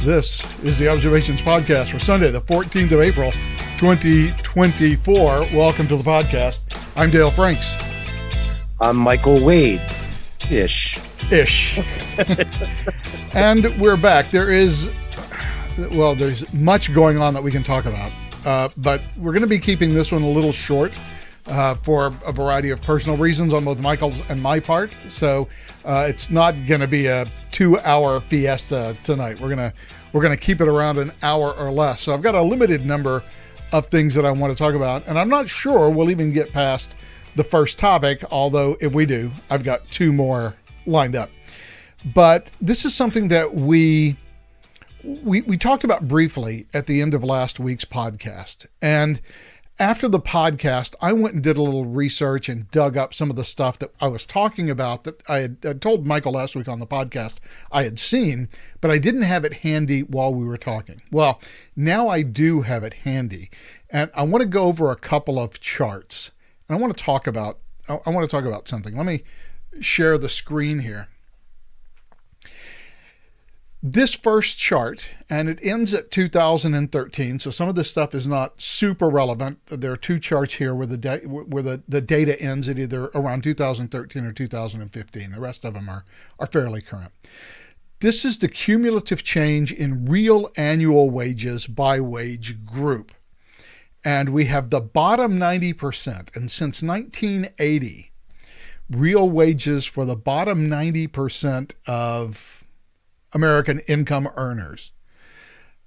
This is the Observations Podcast for Sunday, the 14th of April, 2024. Welcome to the podcast. I'm Dale Franks. I'm Michael Wade. Ish. And we're back. There's much going on that we can talk about, but we're going to be keeping this one a little short for a variety of personal reasons on both Michael's and my part. So it's not going to be a 2-hour fiesta tonight. We're going to keep it around an hour or less. So I've got a limited number of things that I want to talk about, and I'm not sure we'll even get past the first topic, although if we do, I've got two more lined up. But this is something that we talked about briefly at the end of last week's podcast. And after the podcast, I went and did a little research and dug up some of the stuff that I was talking about that I had told Michael last week on the podcast I had seen, but I didn't have it handy while we were talking. Well, now I do have it handy, and I want to go over a couple of charts. And I want to talk about something. Let me share the screen here. This first chart, and it ends at 2013, so some of this stuff is not super relevant. There are two charts here where the data ends at either around 2013 or 2015. The rest of them are fairly current. This is the cumulative change in real annual wages by wage group. And we have the bottom 90%. And since 1980, real wages for the bottom 90% of American income earners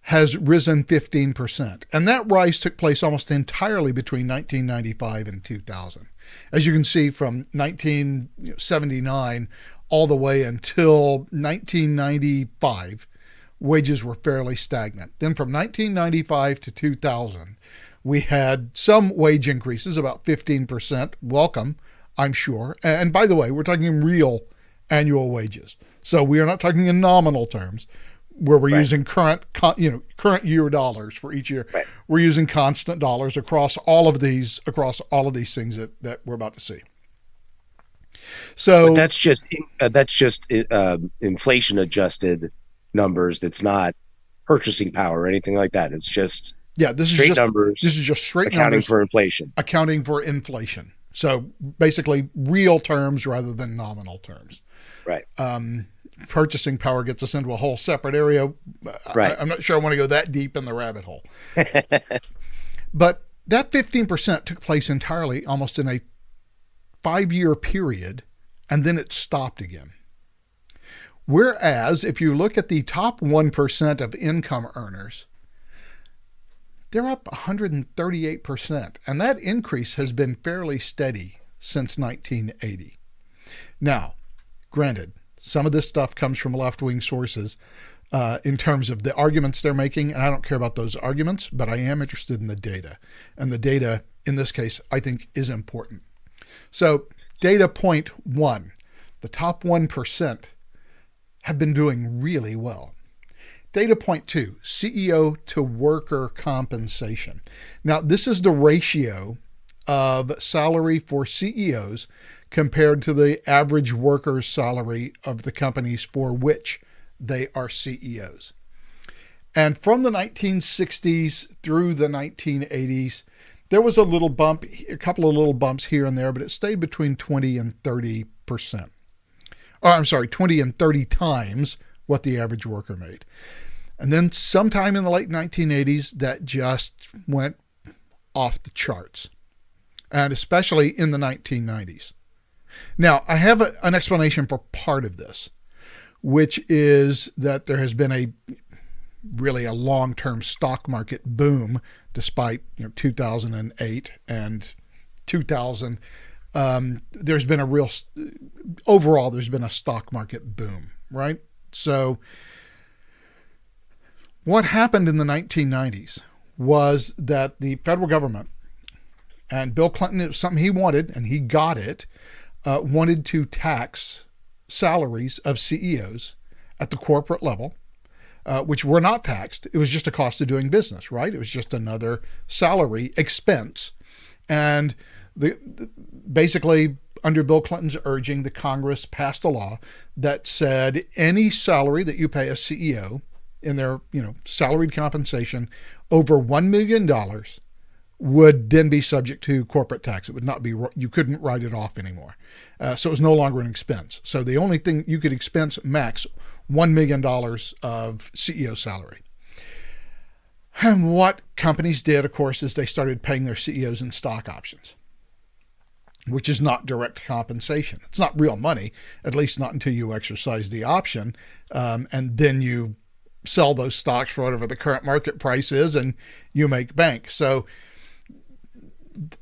has risen 15%. And that rise took place almost entirely between 1995 and 2000. As you can see, from 1979 all the way until 1995, wages were fairly stagnant. Then from 1995 to 2000, we had some wage increases, about 15%. Welcome, I'm sure. And by the way, we're talking real annual wages. So we are not talking in nominal terms where we're using current year dollars for each year. Right. We're using constant dollars across all of these things that we're about to see. So but that's just inflation adjusted numbers. That's not purchasing power or anything like that. It's just straight numbers. This is just straight accounting numbers for inflation. Accounting for inflation. So basically real terms rather than nominal terms. Right. Purchasing power gets us into a whole separate area. Right. I'm not sure I want to go that deep in the rabbit hole. But that 15% took place entirely almost in a 5-year period, and then it stopped again. Whereas if you look at the top 1% of income earners, they're up 138%, and that increase has been fairly steady since 1980. Now, granted, some of this stuff comes from left-wing sources in terms of the arguments they're making, and I don't care about those arguments, but I am interested in the data. And the data, in this case, I think is important. So, data point 1, the top 1% have been doing really well. Data point 2, CEO to worker compensation. Now, this is the ratio of salary for CEOs compared to the average worker's salary of the companies for which they are CEOs. And from the 1960s through the 1980s, there was a couple of little bumps here and there, but it stayed between 20 and 30%. 20 and 30 times what the average worker made. And then sometime in the late 1980s, that just went off the charts, and especially in the 1990s. Now, I have an explanation for part of this, which is that there has been a long-term stock market boom, despite 2008 and 2000. There's been there's been a stock market boom, right? So what happened in the 1990s was that the federal government, and Bill Clinton, it was something he wanted, and he got it, wanted to tax salaries of CEOs at the corporate level, which were not taxed. It was just a cost of doing business, right? It was just another salary expense. And basically, under Bill Clinton's urging, the Congress passed a law that said any salary that you pay a CEO in their, salaried compensation over $1 million would then be subject to corporate tax. It would not be, you couldn't write it off anymore. So it was no longer an expense. So the only thing you could expense max $1 million of CEO salary. And what companies did, of course, is they started paying their CEOs in stock options, which is not direct compensation. It's not real money, at least not until you exercise the option. And then you sell those stocks for whatever the current market price is and you make bank. So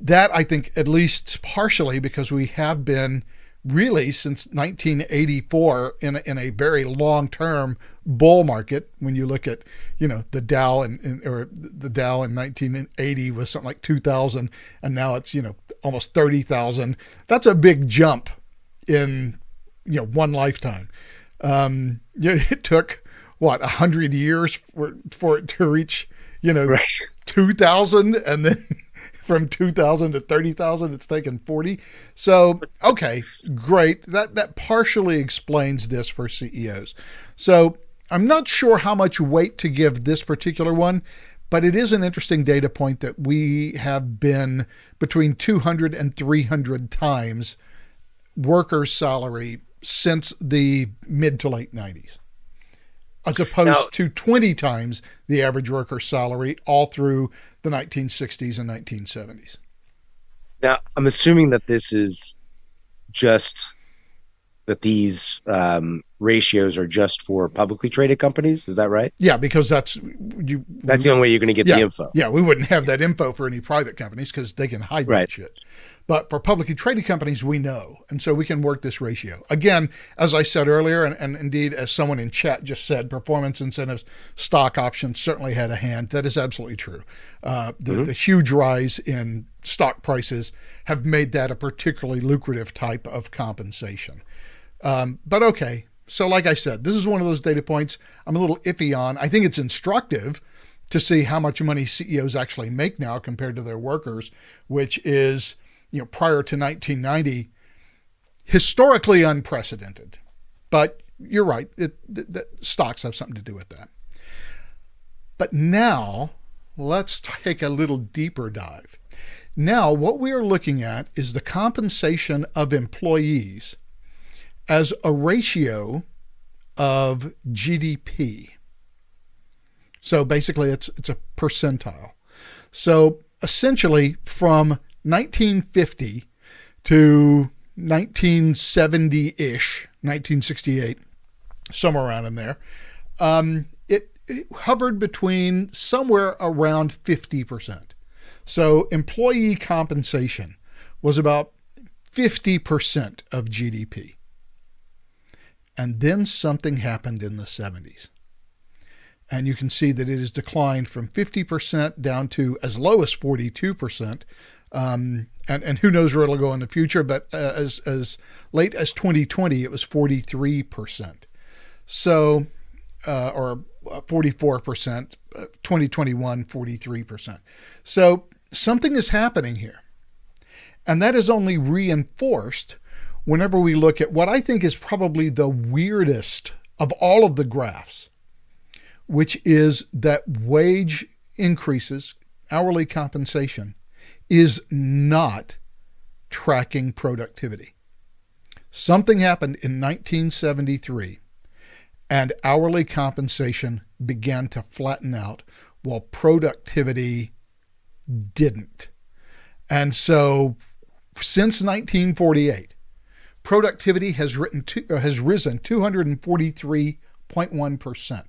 that, I think, at least partially, because we have been really since 1984 in a very long-term bull market. When you look at, the Dow or the Dow in 1980 was something like 2,000, and now it's, almost 30,000. That's a big jump in, one lifetime. It took 100 years for it to reach, right. 2,000, and then from 2,000 to 30,000, it's taken 40. So, okay, great. That partially explains this for CEOs. So I'm not sure how much weight to give this particular one, but it is an interesting data point that we have been between 200 and 300 times workers' salary since the mid to late 90s, as opposed to 20 times the average worker's salary all through the 1960s and 1970s. Now, I'm assuming that this is just that these ratios are just for publicly traded companies. Is that right? Yeah, because that's the only way you're going to get the info. Yeah, we wouldn't have that info for any private companies because they can hide that shit. But for publicly traded companies, we know. And so we can work this ratio. Again, as I said earlier, and indeed, as someone in chat just said, performance incentives, stock options certainly had a hand. That is absolutely true. The huge rise in stock prices have made that a particularly lucrative type of compensation. But okay. So like I said, this is one of those data points I'm a little iffy on. I think it's instructive to see how much money CEOs actually make now compared to their workers, which is, prior to 1990, historically unprecedented. But you're right, stocks have something to do with that. But now let's take a little deeper dive. Now what we are looking at is the compensation of employees as a ratio of GDP. So basically it's a percentile. So essentially from 1950 to 1970-ish, 1968, somewhere around in there, it hovered between somewhere around 50%. So employee compensation was about 50% of GDP. And then something happened in the 70s. And you can see that it has declined from 50% down to as low as 42%. And who knows where it'll go in the future, but as late as 2020, it was 43%. So, or 44%, 2021, 43%. So something is happening here. And that is only reinforced whenever we look at what I think is probably the weirdest of all of the graphs, which is that wage increases, hourly compensation, is not tracking productivity. Something happened in 1973, and hourly compensation began to flatten out while productivity didn't. And so since 1948, productivity has risen 243.1%.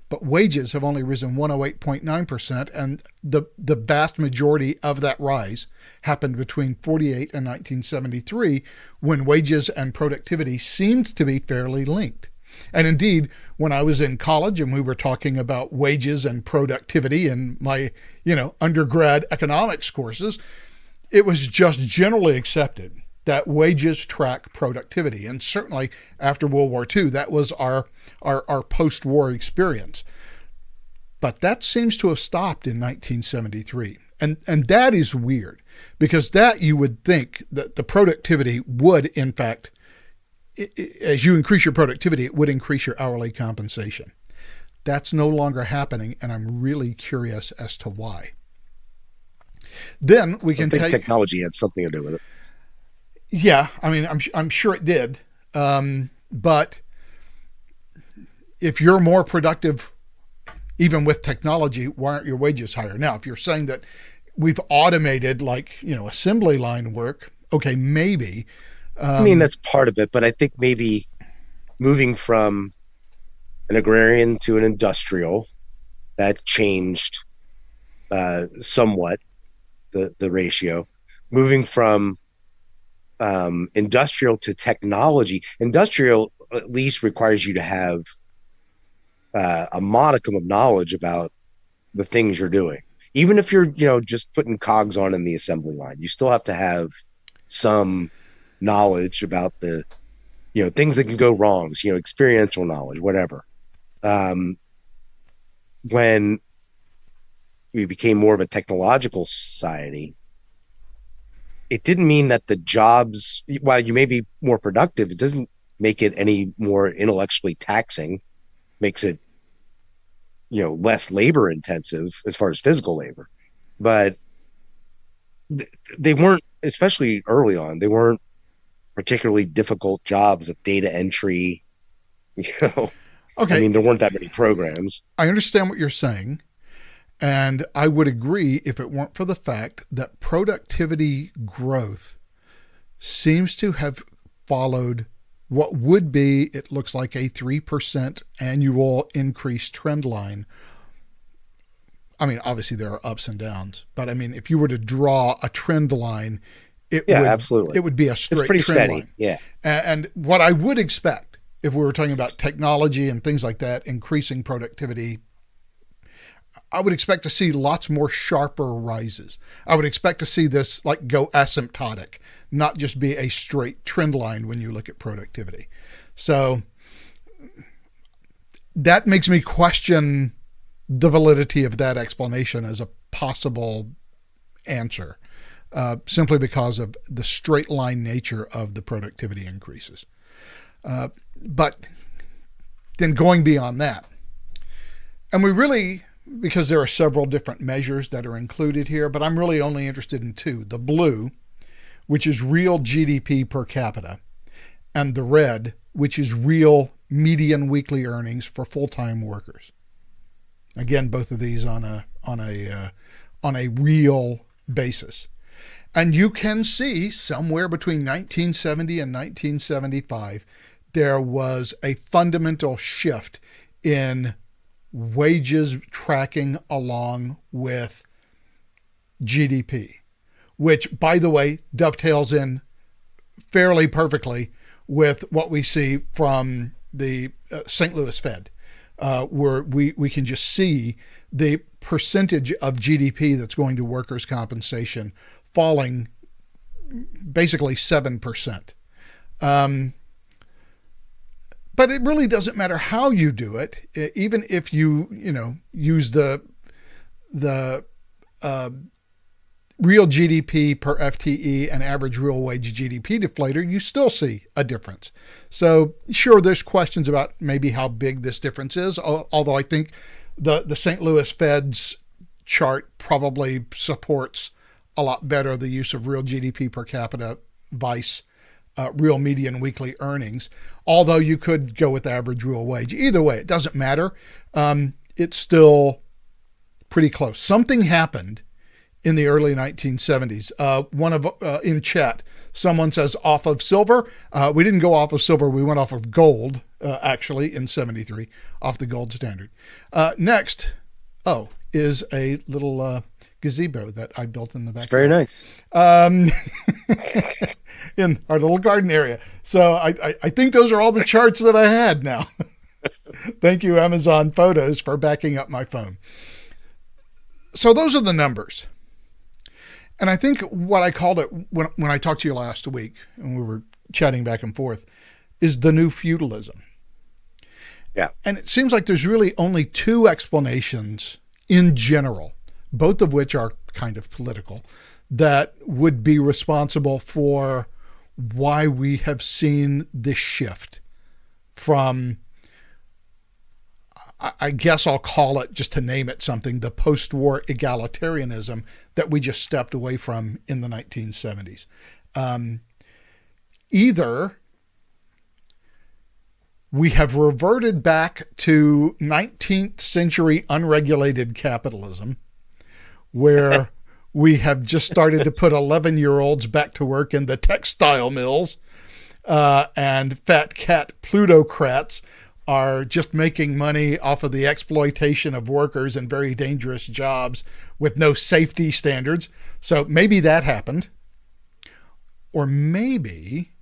But wages have only risen 108.9%, and the vast majority of that rise happened between 48 and 1973, when wages and productivity seemed to be fairly linked. And indeed, when I was in college and we were talking about wages and productivity in my, undergrad economics courses, it was just generally accepted that wages track productivity. And certainly after World War II, that was our post-war experience. But that seems to have stopped in 1973. And that is weird, because that you would think that the productivity would, in fact, as you increase your productivity, it would increase your hourly compensation. That's no longer happening, and I'm really curious as to why. Then we I can think take technology has something to do with it. Yeah, I mean, I'm sure it did. But if you're more productive, even with technology, why aren't your wages higher? Now, if you're saying that we've automated, like, assembly line work, okay, maybe. I mean, that's part of it, but I think maybe moving from an agrarian to an industrial, that changed somewhat the ratio. Moving from industrial to technology, industrial at least requires you to have a modicum of knowledge about the things you're doing. Even if you're, just putting cogs on in the assembly line, you still have to have some knowledge about the, things that can go wrong, experiential knowledge, whatever. Um, when we became more of a technological society, it didn't mean that the jobs, while you may be more productive, it doesn't make it any more intellectually taxing, makes it, less labor intensive as far as physical labor. But they weren't, especially early on, they weren't particularly difficult jobs of data entry. You know, I Okay, mean, there weren't that many programs. I understand what you're saying. And I would agree if it weren't for the fact that productivity growth seems to have followed what would be, it looks like, a 3% annual increase trend line. I mean, obviously there are ups and downs, but I mean, if you were to draw a trend line, Yeah, absolutely. it would be a It's straight pretty trend steady. line. Yeah. And what I would expect if we were talking about technology and things like that, increasing productivity, I would expect to see lots more sharper rises. I would expect to see this like go asymptotic, not just be a straight trend line when you look at productivity. So that makes me question the validity of that explanation as a possible answer, simply because of the straight line nature of the productivity increases. But then going beyond that, and we really, because there are several different measures that are included here, but I'm really only interested in two. The blue, which is real GDP per capita, and the red, which is real median weekly earnings for full-time workers. Again, both of these on a real basis. And you can see somewhere between 1970 and 1975, there was a fundamental shift in wages tracking along with GDP, which, by the way, dovetails in fairly perfectly with what we see from the St. Louis Fed, where we can just see the percentage of GDP that's going to workers' compensation falling basically 7%. But it really doesn't matter how you do it, even if you use the real GDP per FTE and average real wage GDP deflator, you still see a difference. So sure, there's questions about maybe how big this difference is, although I think the St. Louis Fed's chart probably supports a lot better the use of real GDP per capita vice real median weekly earnings, although you could go with average real wage. Either way, it doesn't matter. It's still pretty close. Something happened in the early 1970s. In chat, someone says off of silver. We didn't go off of silver. We went off of gold, actually, in 73, off the gold standard. Next, is a little gazebo that I built in the back. It's very nice. In our little garden area. So I think those are all the charts that I had now. Thank you, Amazon Photos, for backing up my phone. So those are the numbers. And I think what I called it when I talked to you last week, and we were chatting back and forth, is the new feudalism. Yeah. And it seems like there's really only two explanations in general, both of which are kind of political, that would be responsible for why we have seen this shift from, I guess I'll call it, just to name it something, the post-war egalitarianism that we just stepped away from in the 1970s. Either we have reverted back to 19th century unregulated capitalism, where we have just started to put 11-year-olds back to work in the textile mills, and fat cat plutocrats are just making money off of the exploitation of workers in very dangerous jobs with no safety standards. So maybe that happened. Or maybe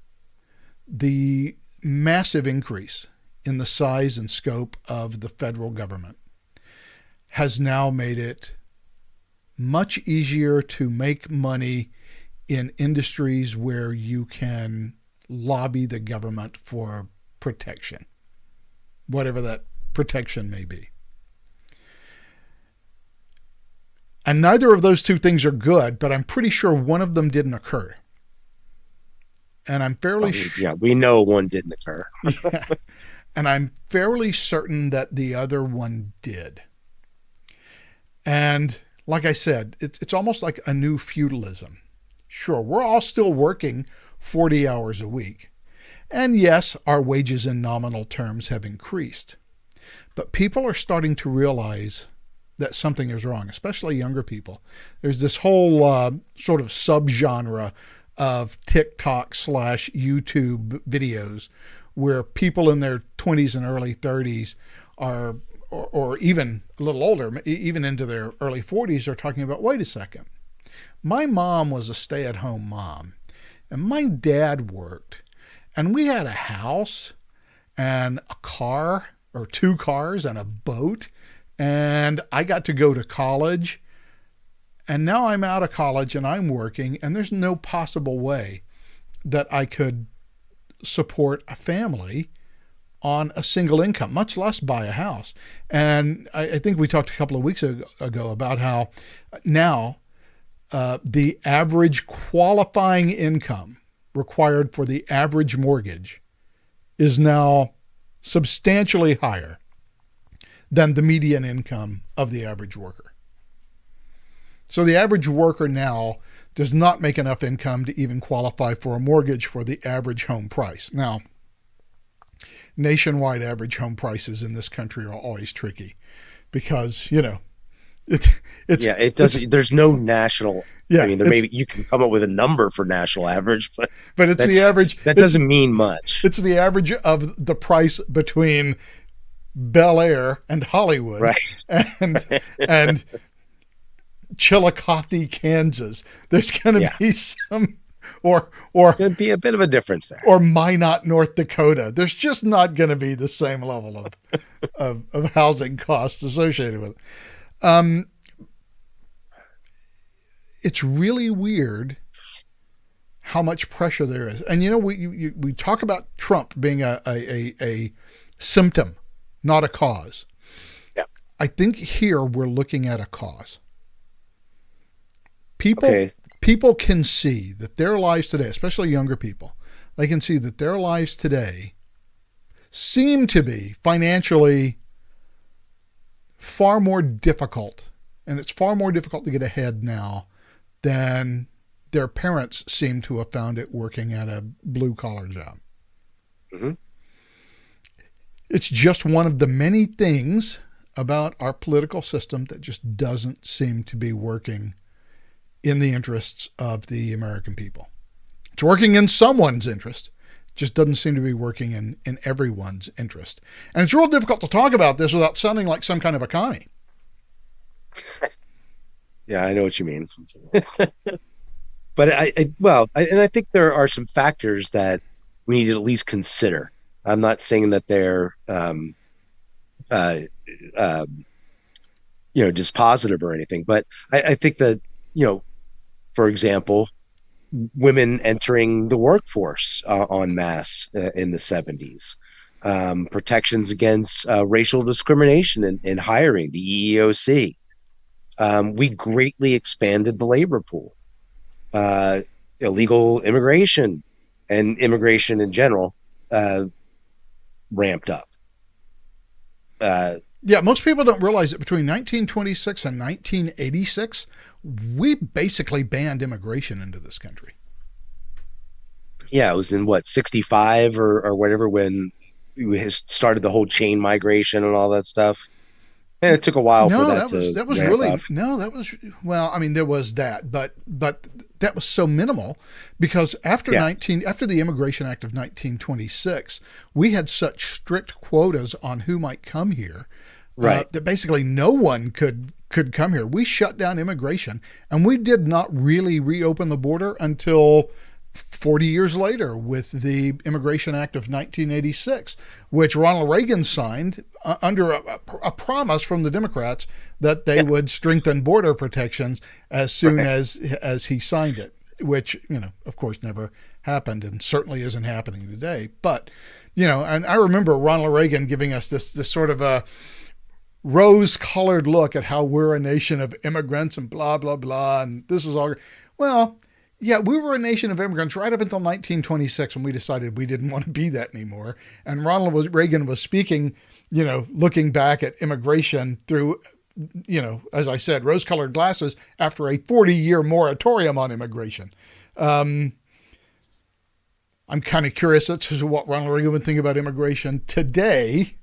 the massive increase in the size and scope of the federal government has now made it much easier to make money in industries where you can lobby the government for protection, whatever that protection may be. And neither of those two things are good, but I'm pretty sure one of them didn't occur. And I'm fairly sure. Yeah, we know one didn't occur. Yeah. And I'm fairly certain that the other one did. And like I said, it's almost like a new feudalism. Sure, we're all still working 40 hours a week. And yes, our wages in nominal terms have increased. But people are starting to realize that something is wrong, especially younger people. There's this whole sort of subgenre of TikTok/YouTube videos where people in their 20s and early 30s are, or even a little older, even into their early 40s, are talking about, wait a second, my mom was a stay-at-home mom, and my dad worked, and we had a house and a car or 2 cars and a boat, and I got to go to college, and now I'm out of college and I'm working, and there's no possible way that I could support a family on a single income, much less buy a house. And I think we talked a couple of weeks ago about how now the average qualifying income required for the average mortgage is now substantially higher than the median income of the average worker. So the average worker now does not make enough income to even qualify for a mortgage for the average home price. Now, nationwide average home prices in this country are always tricky because, it doesn't, there's no national, yeah, I mean, maybe you can come up with a number for national average, but it's the average. That doesn't mean much. It's the average of the price between Bel Air and Hollywood, right? and Chillicothe, Kansas. There's going to be some, or there'd be a bit of a difference there. Or Minot, North Dakota. There's just not going to be the same level of housing costs associated with it. It's really weird how much pressure there is. And we talk about Trump being a symptom, not a cause. Yeah. I think here we're looking at a cause. People can see that their lives today, especially younger people, they can see that their lives today seem to be financially far more difficult. And it's far more difficult to get ahead now than their parents seem to have found it working at a blue-collar job. Mm-hmm. It's just one of the many things about our political system that just doesn't seem to be working in the interests of the American people. It's working in someone's interest, just doesn't seem to be working in everyone's interest. And it's real difficult to talk about this without sounding like some kind of a commie. Yeah, I know what you mean. But I think there are some factors that we need to at least consider. I'm not saying that they're, just positive or anything, but I think that, for example, women entering the workforce en masse in the 70s, protections against racial discrimination in hiring, the EEOC. We greatly expanded the labor pool. Illegal immigration and immigration in general ramped up. Yeah, most people don't realize that between 1926 and 1986, we basically banned immigration into this country. Yeah, it was in what, 65 or whatever when we started the whole chain migration and all that stuff. And it took a while for No, that that was to that was ramp really up. no, that was well. I mean, there was that, but that was so minimal because Yeah, after the Immigration Act of 1926, we had such strict quotas on who might come here right. that basically no one could come here. We shut down immigration, and we did not really reopen the border until 40 years later with the Immigration Act of 1986, which Ronald Reagan signed under a promise from the Democrats that they Yeah, would strengthen border protections as soon right. as he signed it, which, of course, never happened and certainly isn't happening today. But, and I remember Ronald Reagan giving us this sort of a rose-colored look at how we're a nation of immigrants and blah, blah, blah. And this was all, well, yeah, we were a nation of immigrants right up until 1926 when we decided we didn't want to be that anymore. And Reagan was speaking, looking back at immigration through, as I said, rose-colored glasses after a 40-year moratorium on immigration. I'm kind of curious as to what Ronald Reagan would think about immigration today.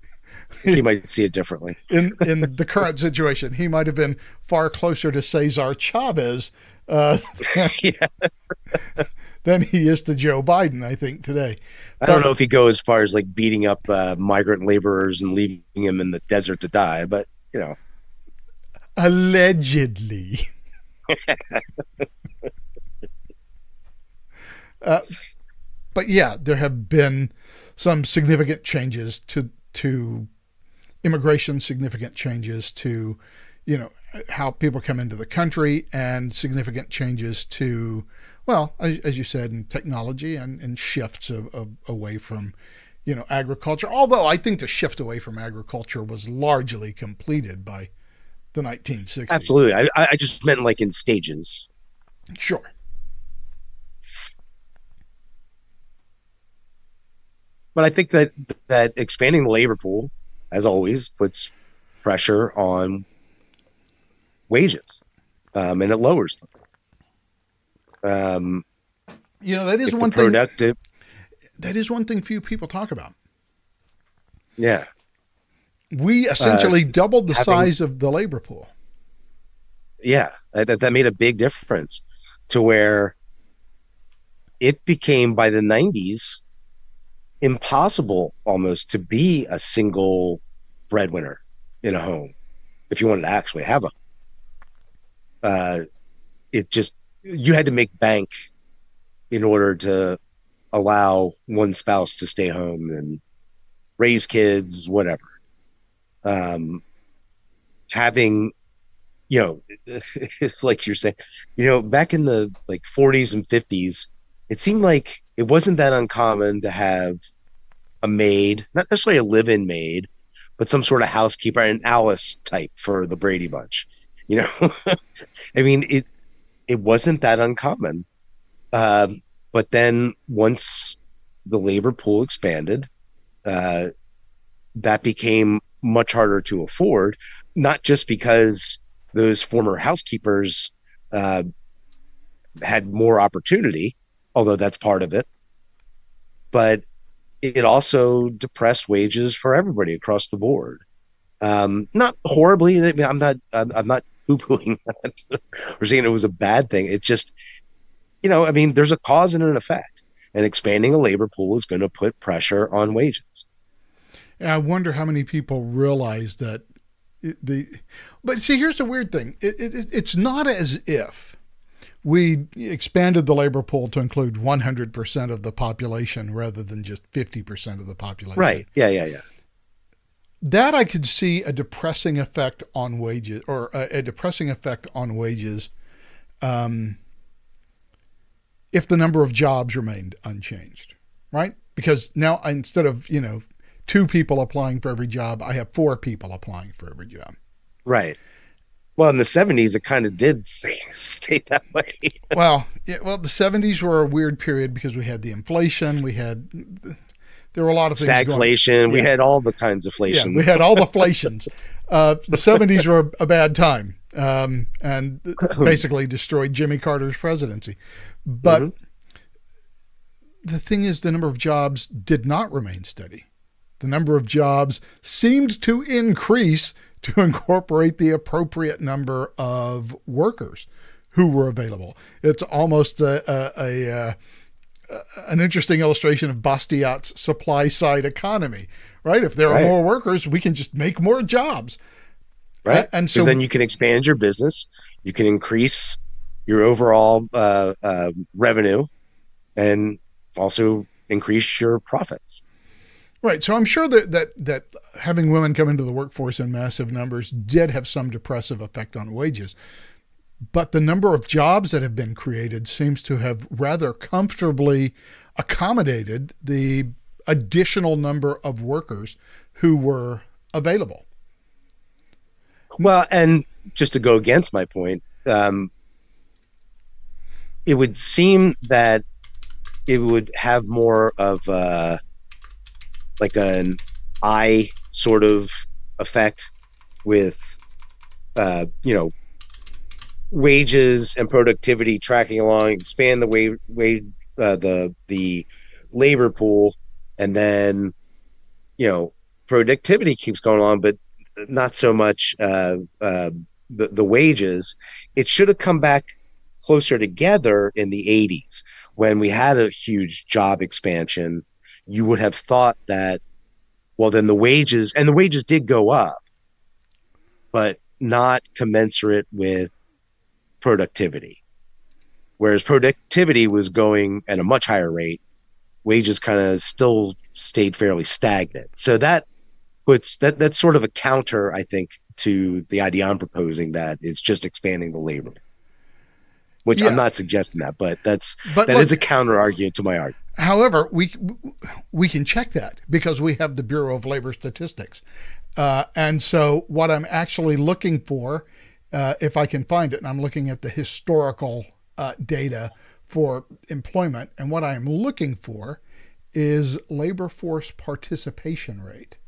He might see it differently. in the current situation, he might have been far closer to Cesar Chavez uh, Yeah. than he is to Joe Biden, I think, today. I don't But know if he go as far as like beating up migrant laborers and leaving them in the desert to die, but allegedly. Uh, but yeah, there have been some significant changes to immigration, significant changes to, how people come into the country, and significant changes to, well, as you said, in technology and shifts away from, agriculture. Although I think the shift away from agriculture was largely completed by the 1960s. absolutely. I just meant like in stages. Sure. But I think that expanding the labor pool, as always, puts pressure on wages, and it lowers them. That is If the one thing. productive, That is one thing few people talk about. yeah, We uh, essentially doubled the having, size of the labor pool. yeah, that made a big difference to where it became by the 90s impossible almost to be a single breadwinner in a home if you wanted to actually have a uh it just you had to make bank in order to allow one spouse to stay home and raise kids, whatever. um Having, you know it's like you're saying, back in the like 40s and 50s, it seemed like it wasn't that uncommon to have a maid, not necessarily a live-in maid, but some sort of housekeeper, an Alice type for the Brady Bunch. You know, I mean, it wasn't that uncommon. But then once the labor pool expanded, uh, that became much harder to afford, not just because those former housekeepers uh, had more opportunity, although that's part of it, but it also depressed wages for everybody across the board. Not horribly. I mean, I'm not poo-pooing that or saying it was a bad thing. It's just, I mean, there's a cause and an effect, and expanding a labor pool is going to put pressure on wages. And I wonder how many people realize that but see, here's the weird thing. It's not as if we expanded the labor pool to include 100% of the population rather than just 50% of the population. Right. Yeah. Yeah. Yeah. That I could see a depressing effect on wages, or a depressing effect on wages, um, if the number of jobs remained unchanged, right? Because now instead of, two people applying for every job, I have four people applying for every job. Right. Well, in the 70s, it kind of did stay that way. Well, yeah, well, the 70s were a weird period because we had the inflation, we had there were a lot of things going. Stagflation. We Yeah. had all the kinds of Yeah, inflation. we had all the flations. The 70s were a bad time, and basically destroyed Jimmy Carter's presidency. But Mhm. the thing is, the number of jobs did not remain steady. The number of jobs seemed to increase to incorporate the appropriate number of workers who were available. It's almost an interesting illustration of Bastiat's supply side economy, right? If there are Right. more workers, we can just make more jobs. Right. And Because so, then you can expand your business, you can increase your overall revenue, and also increase your profits. right. So I'm sure that having women come into the workforce in massive numbers did have some depressive effect on wages. But the number of jobs that have been created seems to have rather comfortably accommodated the additional number of workers who were available. Well, and just to go against my point, it would seem that it would have more of like an I sort of effect with wages and productivity tracking along, expand the the labor pool, and then productivity keeps going on, but not so much the wages. It should have come back closer together in the 80s when we had a huge job expansion. You would have thought that, well, then the wages did go up, but not commensurate with productivity. Whereas productivity was going at a much higher rate, wages kind of still stayed fairly stagnant. So that's sort of a counter, I think, to the idea I'm proposing, that it's just expanding the labor, which I'm not suggesting that, but that look, is a counter argument to my argument. However, we can check that because we have the Bureau of Labor Statistics. And so what I'm actually looking for, if I can find it, and I'm looking at the historical data for employment, and what I'm looking for is labor force participation rate.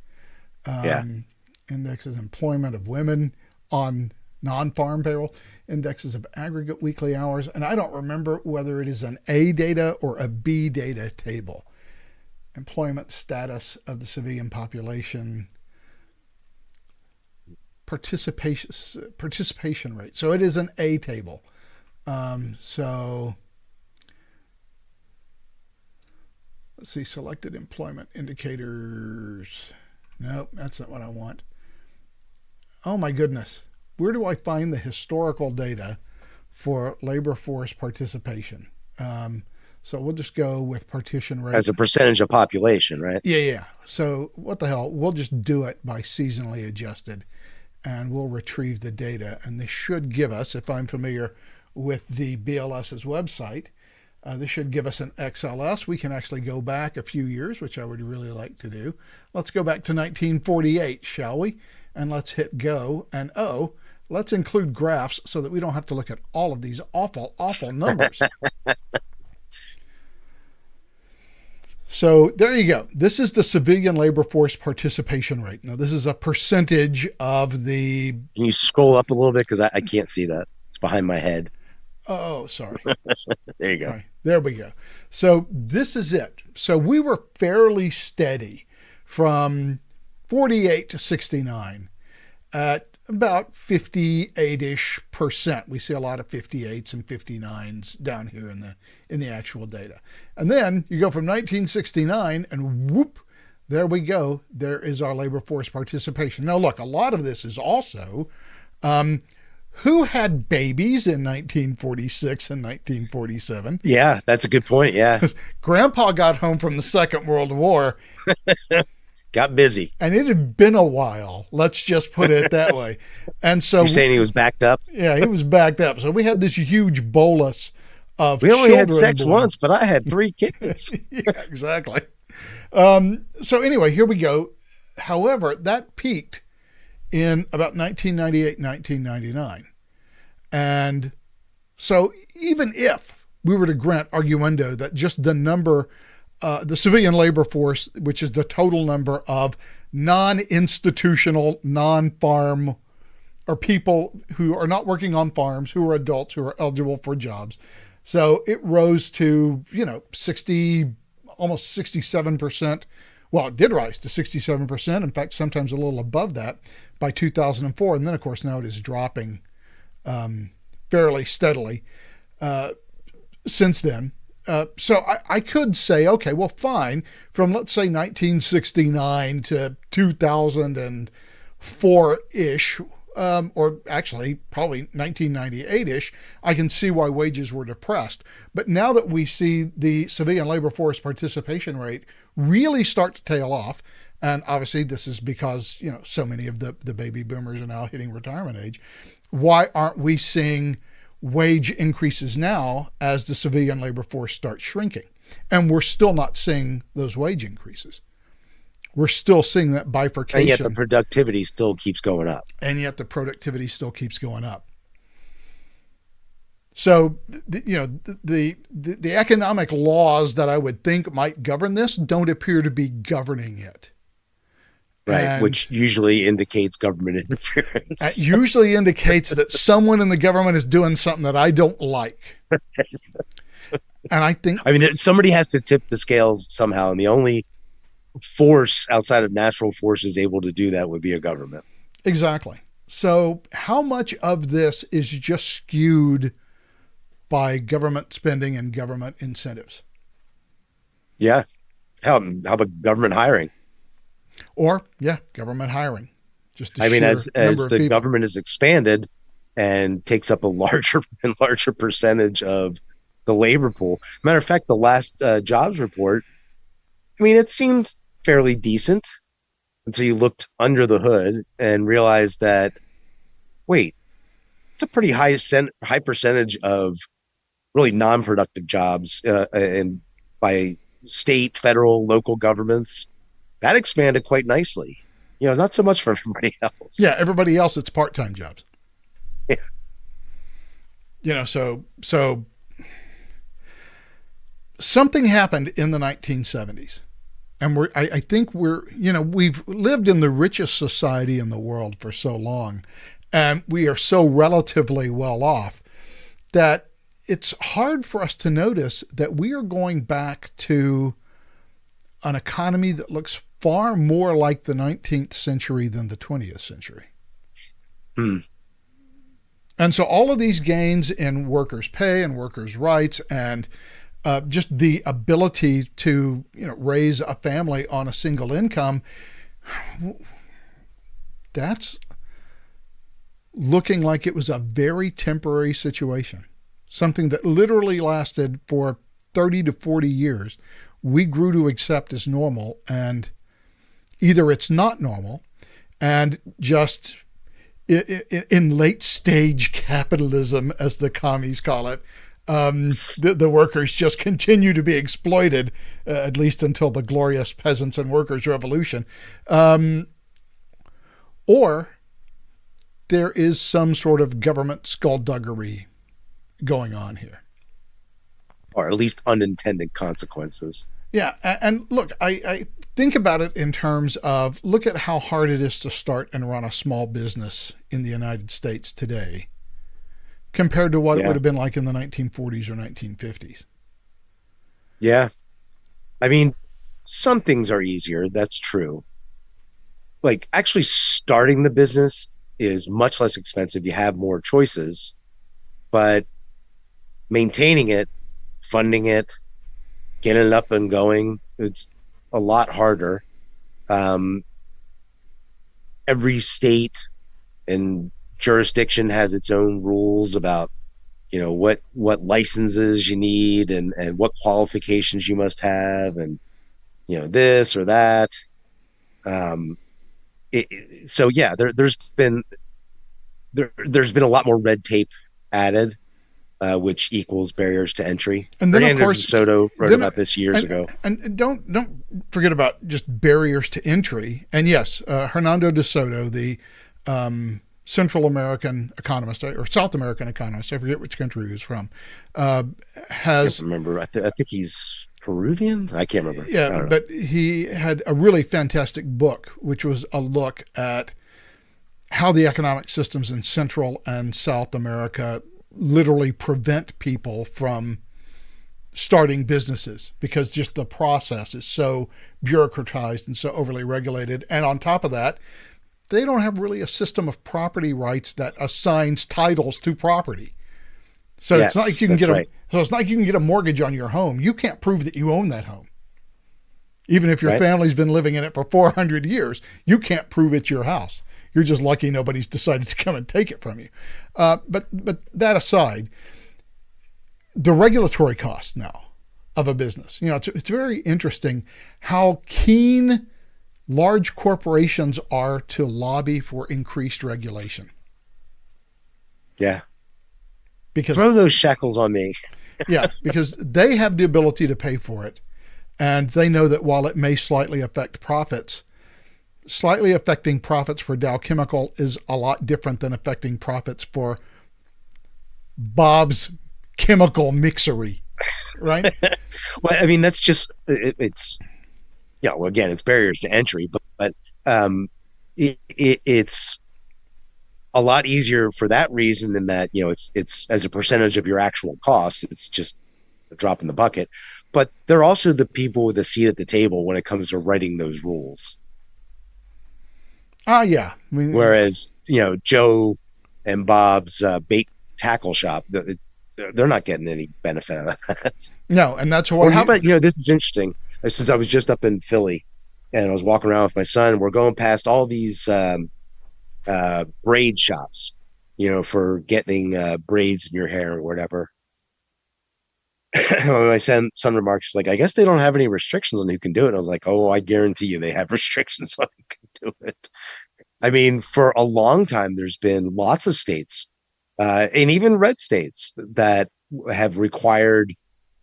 Indexes employment of women on non-farm payroll, indexes of aggregate weekly hours, and I don't remember whether it is an A data or a B data table. Employment status of the civilian population, participation rate. So it is an A table. So let's see, selected employment indicators. Nope, that's not what I want. Oh my goodness. Where do I find the historical data for labor force participation? So we'll just go with partition rate. As a percentage of population, right? Yeah. So what the hell? We'll just do it by seasonally adjusted, and we'll retrieve the data. And this should give us, if I'm familiar with the BLS's website, this should give us an XLS. We can actually go back a few years, which I would really like to do. Let's go back to 1948, shall we? And let's hit go. And let's include graphs so that we don't have to look at all of these awful, awful numbers. So there you go. This is the civilian labor force participation rate. Now, this is a percentage of the... Can you scroll up a little bit? Because I can't see that. It's behind my head. Oh, sorry. There you go. Right, there we go. So this is it. So we were fairly steady from 48 to 69 at about 58-ish%. We see a lot of 58s and 59s down here in the actual data. And then you go from 1969 and whoop, there we go. There is our labor force participation. Now look, a lot of this is also who had babies in 1946 and 1947. Yeah, that's a good point. Yeah. Grandpa got home from the Second World War. Got busy. And it had been a while. Let's just put it that way. And so... You're saying he was backed up? Yeah, he was backed up. So we had this huge bolus of We only had sex born. once, but I had 3 kids. Yeah, exactly. So anyway, here we go. However, that peaked in about 1998, 1999. And so even if we were to grant arguendo that just the number the civilian labor force, which is the total number of non-institutional, non-farm, or people who are not working on farms, who are adults, who are eligible for jobs. So it rose to, 60, almost 67%. Well, it did rise to 67%. In fact, sometimes a little above that by 2004. And then, of course, now it is dropping fairly steadily since then. So I could say, okay, well, fine. From, let's say, 1969 to 2004-ish, or actually probably 1998-ish, I can see why wages were depressed. But now that we see the civilian labor force participation rate really start to tail off, and obviously this is because, so many of the baby boomers are now hitting retirement age, why aren't we seeing wage increases now as the civilian labor force starts shrinking? And we're still not seeing those wage increases. We're still seeing that bifurcation. And yet the productivity still keeps going up. So, the economic laws that I would think might govern this don't appear to be governing it. Right, And which usually indicates government interference. That usually indicates that someone in the government is doing something that I don't like. And I think... somebody has to tip the scales somehow, and the only force outside of natural forces able to do that would be a government. Exactly. So how much of this is just skewed by government spending and government incentives? Yeah. How about government hiring? Or, government hiring. Just as the government is expanded and takes up a larger and larger percentage of the labor pool. Matter of fact, the last jobs report, it seemed fairly decent until you looked under the hood and realized that, wait, it's a pretty high percentage of really non-productive jobs and by state, federal, local governments. That expanded quite nicely. Not so much for everybody else. Yeah, everybody else, it's part-time jobs. Yeah. So something happened in the 1970s. And I think we've lived in the richest society in the world for so long, and we are so relatively well off that it's hard for us to notice that we are going back to an economy that looks far more like the 19th century than the 20th century. And so all of these gains in workers' pay and workers' rights and just the ability to raise a family on a single income, that's looking like it was a very temporary situation, something that literally lasted for 30 to 40 years. We grew to accept as normal, and either it's not normal, and just in late stage capitalism, as the commies call it, the workers just continue to be exploited, at least until the glorious peasants and workers revolution. Or there is some sort of government skullduggery going on here. Or at least unintended consequences. Yeah. And look, I think about it in terms of, look at how hard it is to start and run a small business in the United States today compared to what it would have been like in the 1940s or 1950s. Yeah. Some things are easier. That's true. Like actually starting the business is much less expensive. You have more choices, but maintaining it, funding it, getting it up and going, it's a lot harder. Every state and jurisdiction has its own rules about, what licenses you need and what qualifications you must have, and, this or that. There's been a lot more red tape added, which equals barriers to entry. And then, Fernando of course, DeSoto wrote about this years ago. And don't forget about just barriers to entry. And yes, Hernando DeSoto, the Central American economist or South American economist, I forget which country he was from, has. I can't remember. I think he's Peruvian? I can't remember. I Yeah, don't know. but he had a really fantastic book, which was a look at how the economic systems in Central and South America literally prevent people from starting businesses because just the process is so bureaucratized and so overly regulated. And on top of that, they don't have really a system of property rights that assigns titles to property. So it's not like Yes, you can that's get a right. so it's not like you can get a mortgage on your home. You can't prove that you own that home. Even if your Right. family's been living in it for 400 years, you can't prove it's your house. You're just lucky nobody's decided to come and take it from you. But that aside, the regulatory costs now of a business. It's very interesting how keen large corporations are to lobby for increased regulation. Yeah. Because Throw those shackles on me. yeah, because they have the ability to pay for it, and they know that while it may slightly affect profits, slightly affecting profits for Dow Chemical is a lot different than affecting profits for Bob's Chemical Mixery, right? Well, I mean, that's just it's well, again, it's barriers to entry, but it's a lot easier for that reason than that, it's as a percentage of your actual cost, it's just a drop in the bucket. But they're also the people with a seat at the table when it comes to writing those rules. Yeah. I mean, Whereas, Joe and Bob's bait tackle shop, they're not getting any benefit out of that. no, and that's Or why how about, this is interesting. Since I was just up in Philly and I was walking around with my son, we're going past all these braid shops, for getting braids in your hair or whatever. My son remarks, like, I guess they don't have any restrictions on who can do it. And I was like, oh, I guarantee you they have restrictions on who can do it. I mean, for a long time, there's been lots of states, and even red states, that have required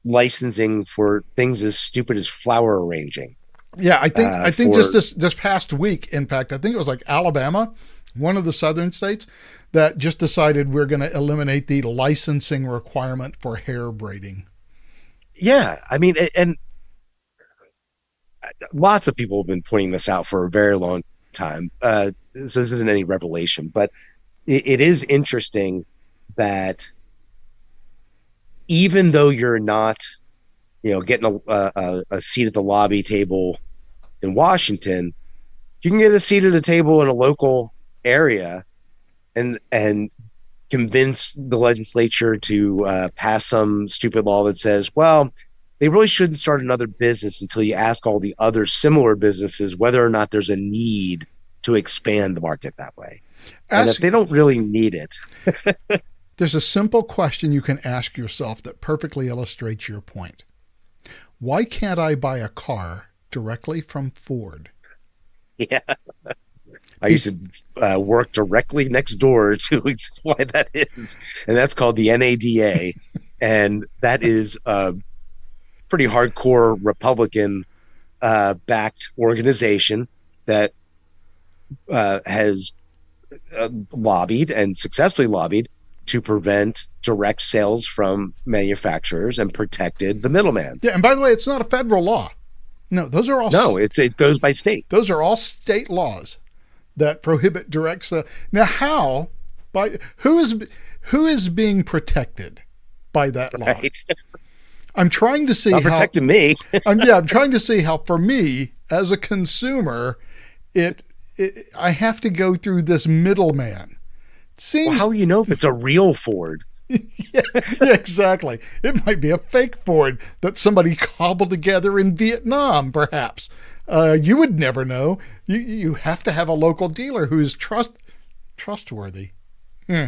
licensing for things as stupid as flower arranging. yeah, I think just For this past week, in fact, I think it was like Alabama, one of the southern states, that just decided we're going to eliminate the licensing requirement for hair braiding. Yeah, I mean, and lots of people have been pointing this out for a very long time. So this isn't any revelation, but it is interesting that even though you're not, getting a seat at the lobby table in Washington, you can get a seat at a table in a local area and convince the legislature to pass some stupid law that says, well, they really shouldn't start another business until you ask all the other similar businesses whether or not there's a need to expand the market that way. And if they don't really need it. There's a simple question you can ask yourself that perfectly illustrates your point. Why can't I buy a car directly from Ford? Yeah. I used to work directly next door to why that is. And that's called the NADA. And that is a pretty hardcore Republican backed organization that has lobbied and successfully lobbied to prevent direct sales from manufacturers and protected the middleman. Yeah, and by the way, it's not a federal law. No, those are all it goes by state. Those are all state laws that prohibit direct sale. Now, who is being protected by that law? Right. I'm trying to see Not protecting me. I'm trying to see how, for me as a consumer, I have to go through this middleman. Seems Well, how do you know if it's a real Ford? yeah, exactly. It might be a fake Ford that somebody cobbled together in Vietnam, perhaps. You would never know. You have to have a local dealer who's trustworthy. Yeah.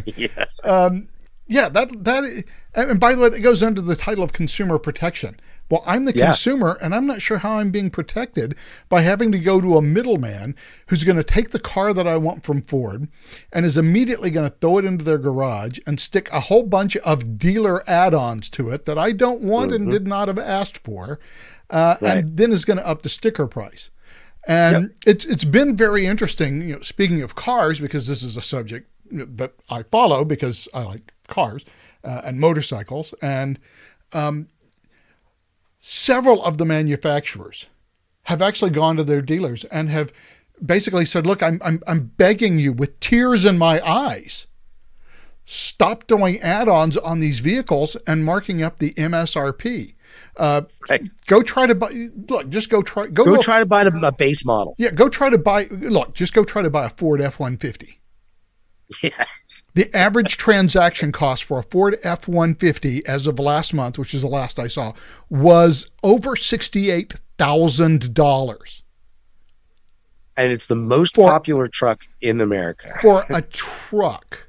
Yeah, that and by the way, that goes under the title of consumer protection. Well, I'm the consumer, and I'm not sure how I'm being protected by having to go to a middleman who's going to take the car that I want from Ford and is immediately going to throw it into their garage and stick a whole bunch of dealer add-ons to it that I don't want and did not have asked for, and then is going to up the sticker price. And it's been very interesting, speaking of cars, because this is a subject that I follow because I like cars and motorcycles. And several of the manufacturers have actually gone to their dealers and have basically said, look, I'm begging you with tears in my eyes, stop doing add-ons on these vehicles and marking up the MSRP. Right. Go try to buy, look, just go try to buy a base model. Yeah, go try to buy, look, just go try to buy a Ford F-150. Yeah. The average transaction cost for a Ford F-150 as of last month, which is the last I saw, was over $68,000. And it's the most popular truck in America. For a truck.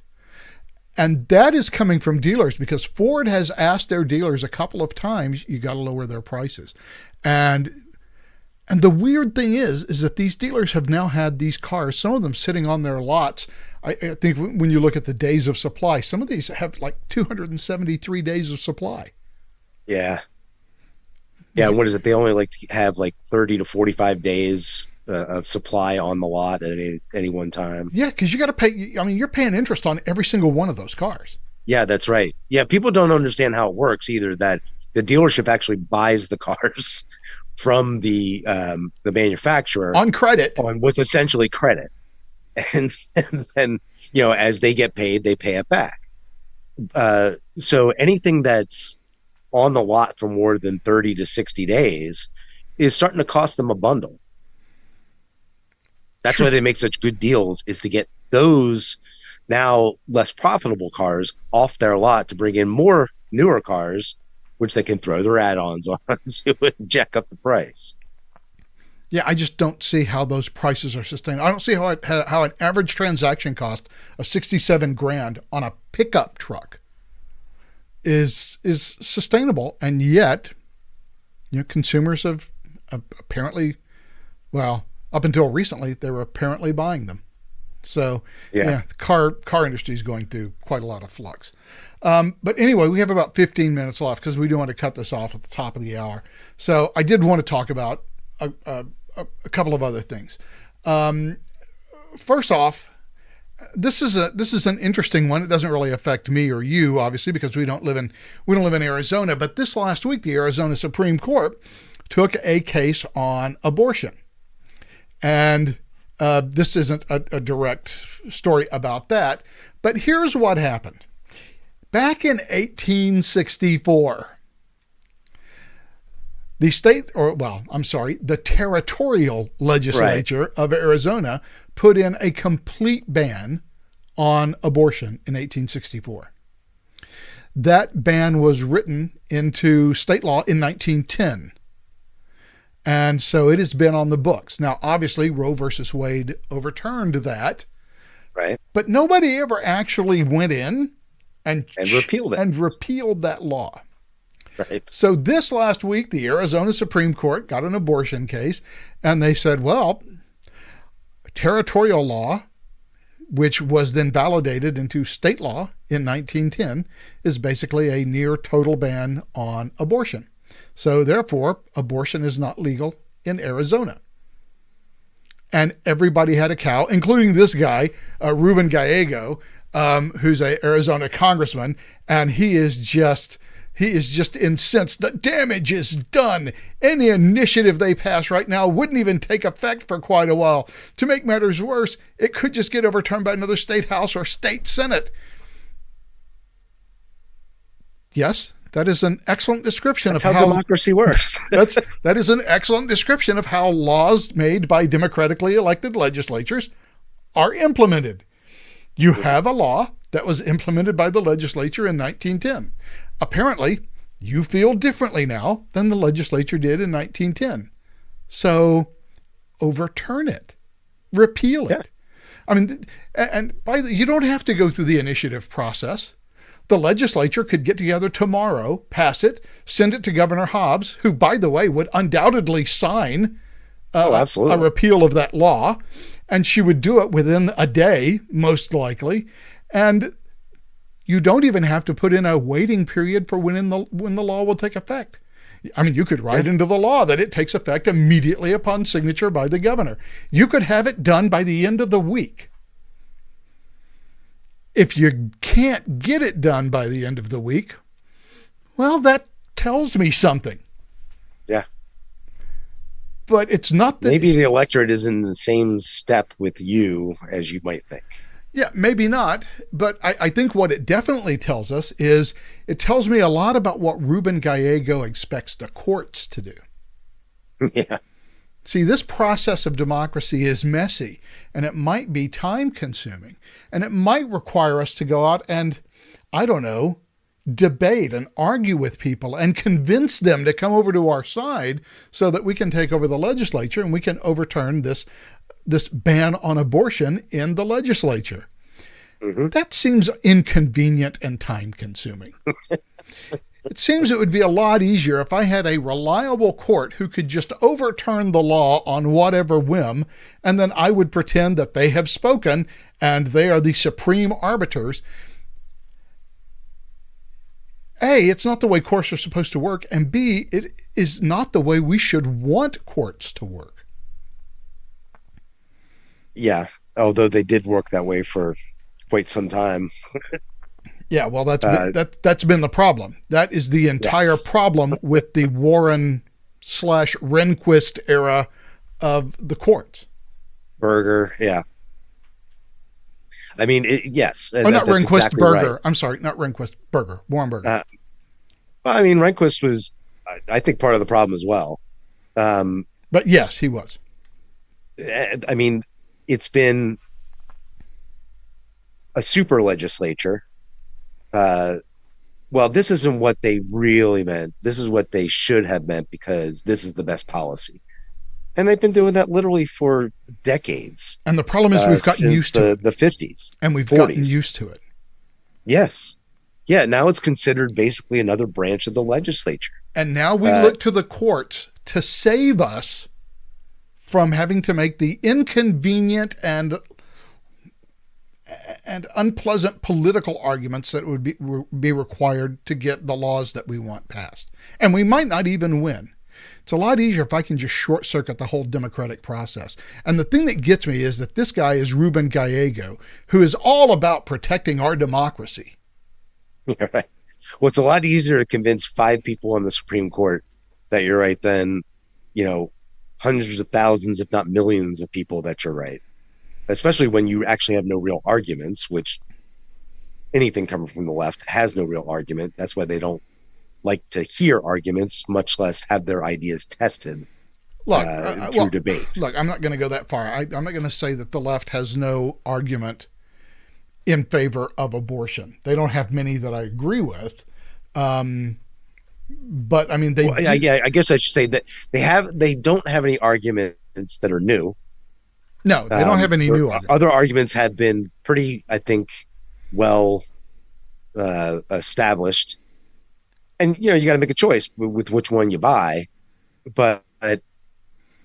And that is coming from dealers because Ford has asked their dealers a couple of times, you got to lower their prices. And the weird thing is that these dealers have now had these cars, some of them sitting on their lots. I think when you look at the days of supply, some of these have like 273 days of supply. Yeah. Yeah. What is it? They only like to have like 30 to 45 days of supply on the lot at any one time. Yeah. Because you got to pay. I mean, you're paying interest on every single one of those cars. Yeah, that's right. Yeah. People don't understand how it works either, that the dealership actually buys the cars from the manufacturer on credit, on what's essentially credit. And then, you know, as they get paid, they pay it back. So anything that's on the lot for more than 30 to 60 days is starting to cost them a bundle. That's why they make such good deals, is to get those now less profitable cars off their lot to bring in more newer cars, which they can throw their add-ons on to jack up the price. Yeah, I just don't see how those prices are sustainable. I don't see how an average transaction cost of $67,000 on a pickup truck is sustainable, and yet, you know, consumers have apparently, well, up until recently, they were apparently buying them. So yeah, the car industry is going through quite a lot of flux. But anyway, we have about 15 minutes left because we do want to cut this off at the top of the hour. So I did want to talk about a couple of other things. First off, this is an interesting one. It doesn't really affect me or you, obviously, because we don't live in Arizona. But this last week, the Arizona Supreme Court took a case on abortion, and this isn't a direct story about that. But here's what happened. Back in 1864. The territorial legislature of Arizona put in a complete ban on abortion in 1864. That ban was written into state law in 1910. And so it has been on the books. Now, obviously, Roe versus Wade overturned that. Right. But nobody ever actually went in and repealed it. And repealed that law. Right. So this last week, the Arizona Supreme Court got an abortion case, and they said, well, territorial law, which was then validated into state law in 1910, is basically a near total ban on abortion. So therefore, abortion is not legal in Arizona. And everybody had a cow, including this guy, Ruben Gallego, who's an Arizona congressman, and he is just incensed. The damage is done. Any initiative they pass right now wouldn't even take effect for quite a while. To make matters worse, it could just get overturned by another state house or state senate. Yes, that is an excellent description of how democracy works. That is an excellent description of how laws made by democratically elected legislatures are implemented. You have a law that was implemented by the legislature in 1910. Apparently, you feel differently now than the legislature did in 1910. So overturn it. Repeal it. I mean, you don't have to go through the initiative process. The legislature could get together tomorrow, pass it, send it to Governor Hobbs, who, by the way, would undoubtedly sign a repeal of that law, and she would do it within a day, most likely. And you don't even have to put in a waiting period for when the law will take effect. I mean, you could write into the law that it takes effect immediately upon signature by the governor. You could have it done by the end of the week. If you can't get it done by the end of the week, well, that tells me something. But it's not that. Maybe the electorate is in the same step with you as you might think. Yeah, maybe not. But I think what it definitely tells us is it tells me a lot about what Ruben Gallego expects the courts to do. Yeah. See, this process of democracy is messy, and it might be time consuming, and it might require us to go out and, I don't know, debate and argue with people and convince them to come over to our side so that we can take over the legislature and we can overturn this ban on abortion in the legislature. Mm-hmm. That seems inconvenient and time consuming. It seems it would be a lot easier if I had a reliable court who could just overturn the law on whatever whim, and then I would pretend that they have spoken and they are the supreme arbiters. A, it's not the way courts are supposed to work, and B, it is not the way we should want courts to work. Yeah, although they did work that way for quite some time. Yeah, well, that's been the problem. That is the entire problem with the Warren/Rehnquist era of the courts. Berger, yeah. I mean, yes. Or not Rehnquist, exactly Berger. Right. I'm sorry, not Rehnquist, Berger. Warren Berger. I mean, Rehnquist was, I think, part of the problem as well. But yes, he was. I mean, it's been a super legislature. Well, this isn't what they really meant. This is what they should have meant because this is the best policy. And they've been doing that literally for decades. And the problem is we've gotten used to it. The 50s. And we've gotten used to it. Yes. Yeah, now it's considered basically another branch of the legislature. And now we look to the courts to save us from having to make the inconvenient and unpleasant political arguments that would be required to get the laws that we want passed. And we might not even win. It's a lot easier if I can just short circuit the whole democratic process. And the thing that gets me is that this guy is Ruben Gallego, who is all about protecting our democracy. Yeah, right. Well, it's a lot easier to convince 5 people on the Supreme Court that you're right than, hundreds of thousands, if not millions of people that you're right. Especially when you actually have no real arguments, which anything coming from the left has no real argument. That's why they don't like to hear arguments, much less have their ideas tested through debate. Look, I'm not going to go that far. I'm not going to say that the left has no argument in favor of abortion. They don't have many that I agree with. But I mean, I guess I should say that they don't have any arguments that are new. No, they don't have any new arguments. Other arguments have been pretty, I think, well established. And, you got to make a choice with which one you buy. But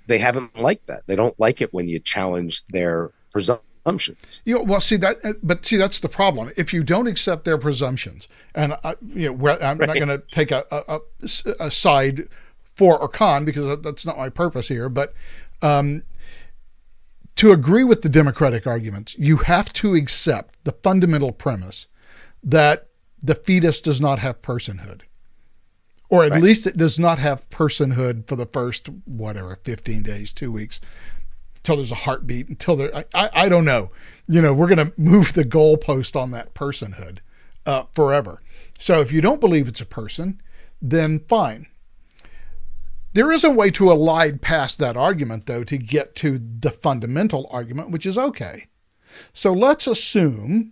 they haven't liked that. They don't like it when you challenge their presumptions. That's the problem. If you don't accept their presumptions, and I'm not going to take a side for or con because that's not my purpose here, but to agree with the democratic arguments, you have to accept the fundamental premise that the fetus does not have personhood. Or at least it does not have personhood for the first, 15 days, 2 weeks, until there's a heartbeat, I don't know. We're going to move the goalpost on that personhood forever. So if you don't believe it's a person, then fine. There is a way to elide past that argument, though, to get to the fundamental argument, which is okay. So let's assume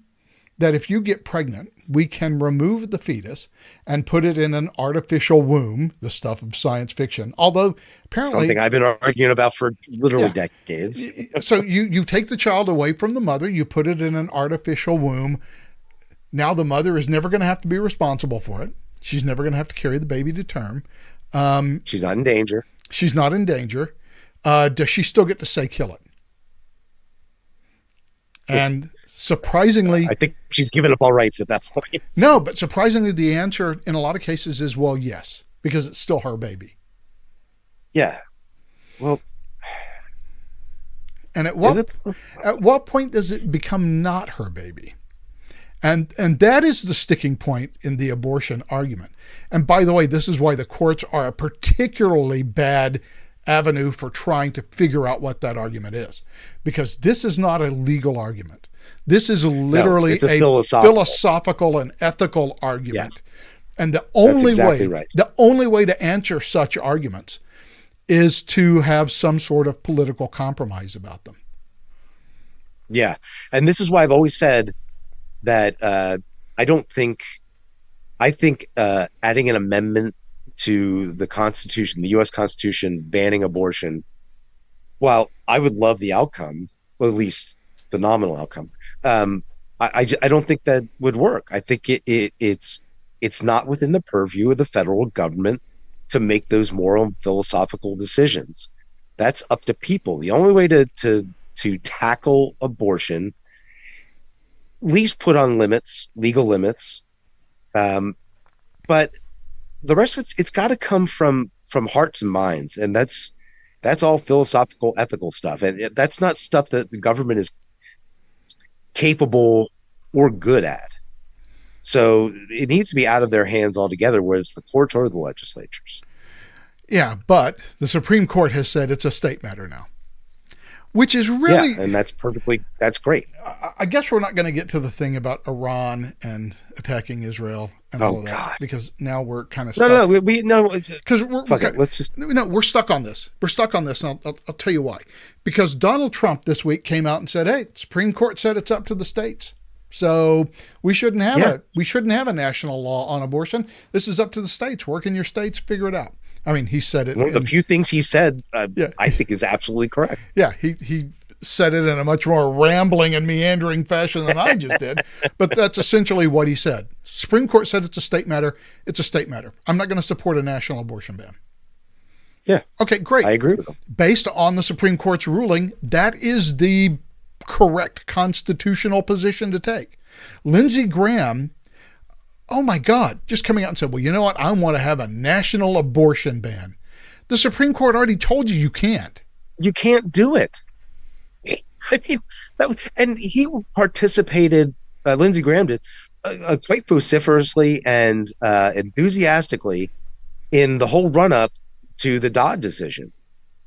that if you get pregnant, we can remove the fetus and put it in an artificial womb, the stuff of science fiction. Although apparently something I've been arguing about for literally decades. So you take the child away from the mother, you put it in an artificial womb. Now the mother is never going to have to be responsible for it. She's never going to have to carry the baby to term. She's not in danger. She's not in danger. Does she still get to say kill it? And surprisingly, I think she's given up all rights at that point. No, but surprisingly, the answer in a lot of cases is, well, yes, because it's still her baby. Yeah. Well, and at what point does it become not her baby? And that is the sticking point in the abortion argument. And by the way, this is why the courts are a particularly bad avenue for trying to figure out what that argument is, because this is not a legal argument. This is literally it's a a philosophical and ethical argument. Yeah. And the only way to answer such arguments is to have some sort of political compromise about them. Yeah. And this is why I've always said that I think adding an amendment to the Constitution, the U.S. Constitution, banning abortion, while I would love the outcome, well, at least the nominal outcome, I don't think that would work. I think it's not within the purview of the federal government to make those moral and philosophical decisions. That's up to people. The only way to tackle abortion, at least put on limits, legal limits, but the rest of it's got to come from hearts and minds, and that's all philosophical, ethical stuff, and that's not stuff that the government is capable or good at. So it needs to be out of their hands altogether, whether it's the courts or the legislatures. Yeah, but the Supreme Court has said it's a state matter now, which is really... Yeah, and that's great. I guess we're not going to get to the thing about Iran and attacking Israel and all of that, God. Because now we're kind of stuck. No, because we're stuck on this. We're stuck on this, and I'll tell you why. Because Donald Trump this week came out and said, "Hey, the Supreme Court said it's up to the states, so we shouldn't have a national law on abortion. This is up to the states. Work in your states, figure it out." I mean, he said it. One of the few things he said, I think, is absolutely correct. Yeah, he said it in a much more rambling and meandering fashion than I just did, but that's essentially what he said. Supreme Court said it's a state matter. It's a state matter. I'm not going to support a national abortion ban. Yeah. Okay, great. I agree with him. Based on the Supreme Court's ruling, that is the correct constitutional position to take. Lindsey Graham, oh my God, just coming out and said, well, you know what? I want to have a national abortion ban. The Supreme Court already told you can't. You can't do it. I mean, and he participated, Lindsey Graham did, quite vociferously and enthusiastically in the whole run-up to the Dodd decision.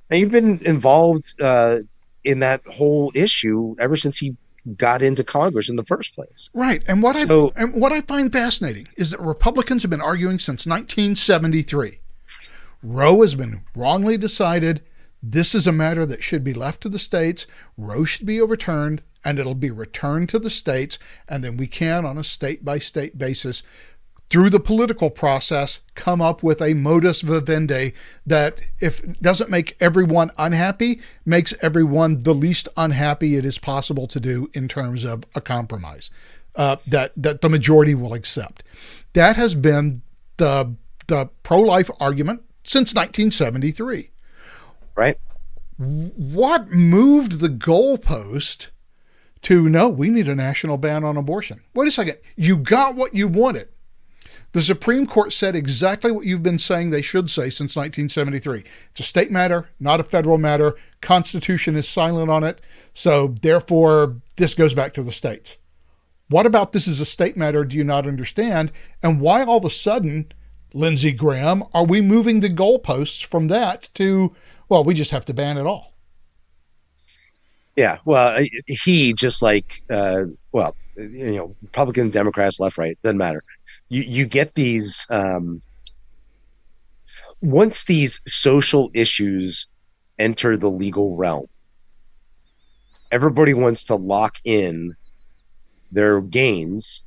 And you've been involved in that whole issue ever since he got into Congress in the first place. Right. And what I find fascinating is that Republicans have been arguing since 1973. Roe has been wrongly decided. This is a matter that should be left to the states. Roe should be overturned, and it'll be returned to the states, and then we can, on a state-by-state basis, through the political process, come up with a modus vivendi that, if it doesn't make everyone unhappy, makes everyone the least unhappy it is possible to do in terms of a compromise that the majority will accept. That has been the pro-life argument since 1973. Right. What moved the goalpost to, no, we need a national ban on abortion? Wait a second. You got what you wanted. The Supreme Court said exactly what you've been saying they should say since 1973. It's a state matter, not a federal matter. Constitution is silent on it. So therefore, this goes back to the states. What about this is a state matter do you not understand? And why all of a sudden, Lindsey Graham, are we moving the goalposts from that to, well, we just have to ban it all? Yeah, well, he just like, Republicans, Democrats, left, right, doesn't matter. You get these, once these social issues enter the legal realm, everybody wants to lock in their gains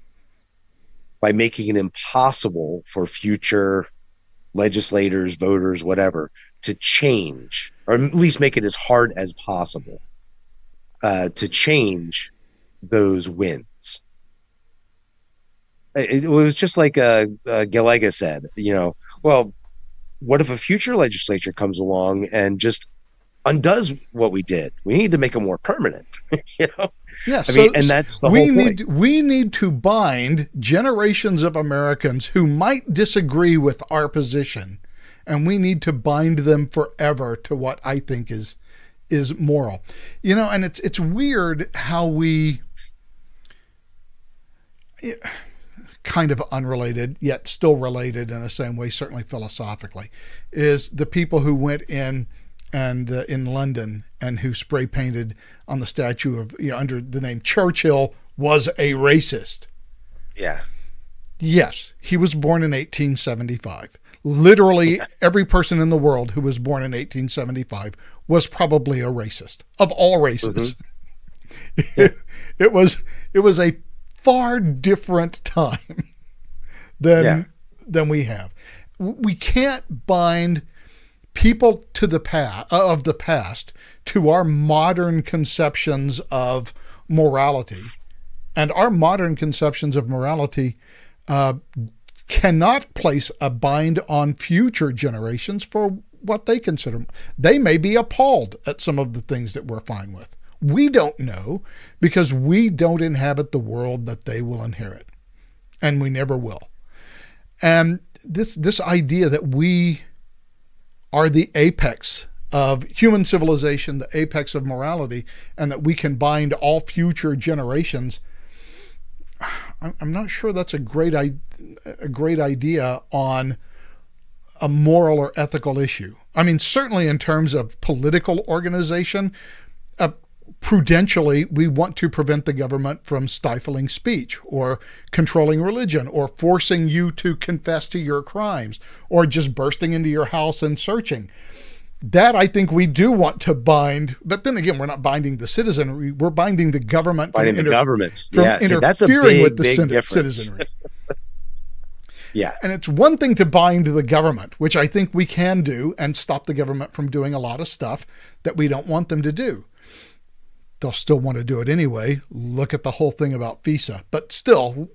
by making it impossible for future legislators, voters, whatever, to change, or at least make it as hard as possible to change those wins. It was just like Gallega said, well, what if a future legislature comes along and just undoes what we did? We need to make it more permanent. Yeah, and that's the whole point. We need to bind generations of Americans who might disagree with our position, and we need to bind them forever to what I think is moral. And it's weird how we, kind of unrelated, yet still related in the same way, certainly philosophically, is the people who went in and in London, and who spray painted on the statue of, under the name Churchill, was a racist. Yeah. Yes, he was born in 1875. Literally every person in the world who was born in 1875 was probably a racist, of all races. Mm-hmm. It was a far different time than we have. We can't bind people to the past to our modern conceptions of morality, and our modern conceptions of morality cannot place a bind on future generations for what they consider. They may be appalled at some of the things that we're fine with. We don't know, because we don't inhabit the world that they will inherit, and we never will. And this idea that we are the apex of human civilization, the apex of morality, and that we can bind all future generations, I'm not sure that's a great idea on a moral or ethical issue. I mean, certainly in terms of political organization, prudentially, we want to prevent the government from stifling speech or controlling religion or forcing you to confess to your crimes or just bursting into your house and searching. That I think we do want to bind, but then again, we're not binding the citizenry. We're binding the government from interfering with the citizenry. Yeah. And it's one thing to bind the government, which I think we can do, and stop the government from doing a lot of stuff that we don't want them to do. They'll still want to do it anyway. Look at the whole thing about FISA. But still,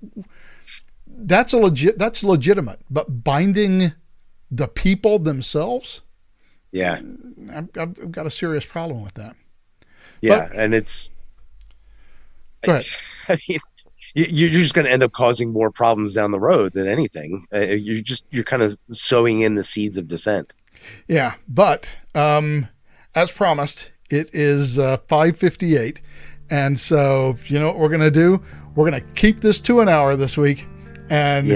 that's legitimate. But binding the people themselves, yeah, I've got a serious problem with that. Yeah, and it's, go ahead. I mean, you're just going to end up causing more problems down the road than anything. You're kind of sowing in the seeds of dissent. Yeah, but as promised, it is 5:58, and so you know what we're going to do? We're going to keep this to an hour this week, and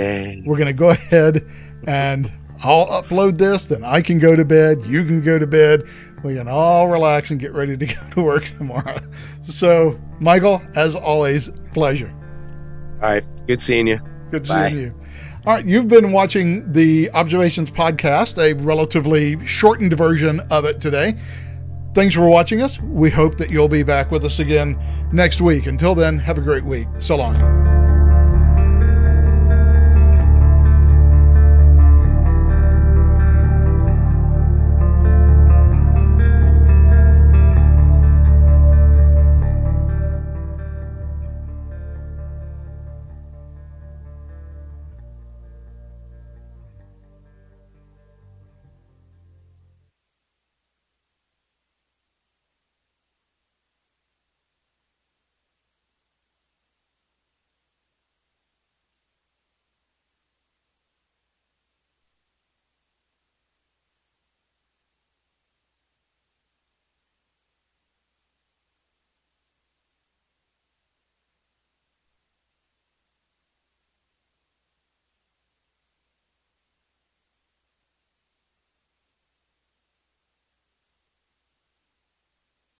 we're going to go ahead and I'll upload this, then I can go to bed, you can go to bed, we can all relax and get ready to go to work tomorrow. So, Michael, as always, pleasure. All right, good seeing you. Good seeing you. All right, you've been watching the Observations Podcast, a relatively shortened version of it today. Thanks for watching us. We hope that you'll be back with us again next week. Until then, have a great week. So long.